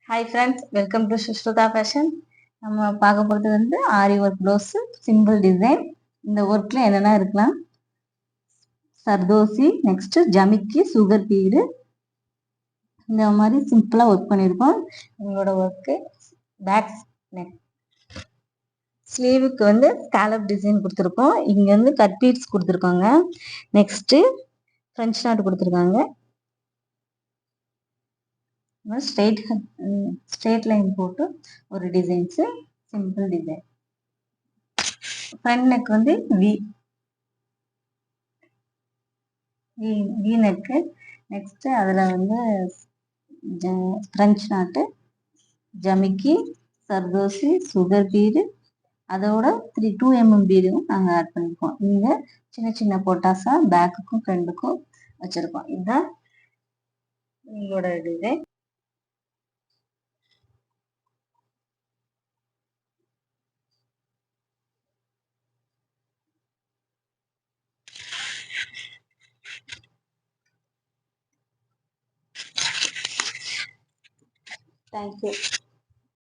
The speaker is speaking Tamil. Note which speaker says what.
Speaker 1: Hi friends, welcome to Sushruta fashion. நம்ம பார்க்க போகிறது வந்து ஆரி ஒர்க் ப்ளவுஸு, சிம்பிள் டிசைன். இந்த ஒர்க்கில் என்னென்ன இருக்கலாம், சர்தோசி, நெக்ஸ்ட்டு ஜமிக்கி, சுகர் பீடு, இந்த மாதிரி சிம்பிளாக ஒர்க் பண்ணியிருக்கோம். எங்களோட ஒர்க்கு பேக் நெக் ஸ்லீவுக்கு வந்து ஸ்காலப் டிசைன் கொடுத்துருக்கோம். இங்கே வந்து கட் பீட்ஸ் கொடுத்துருக்காங்க. நெக்ஸ்ட்டு ஃப்ரெஞ்ச் நாட் கொடுத்துருக்காங்க. ஸ்ட்ரெயிட் லைன் போட்டு ஒரு designs, simple design. Front neck வந்து வி நெக்கு. நெக்ஸ்ட்டு அதில் வந்து ஃப்ரெஞ்ச் நாட்டு, ஜமிக்கி, சர்தோசி, சுகர் பீடு, அதோட 2 mm பீடும் நாங்கள் ஆட் பண்ணியிருக்கோம். இங்கே சின்ன சின்ன பொட்டாசா பேக்குக்கும் ஃப்ரண்ட்டுக்கும் வச்சுருக்கோம். இதுதான் எங்களோட டிசைன். தேங்க்யூ.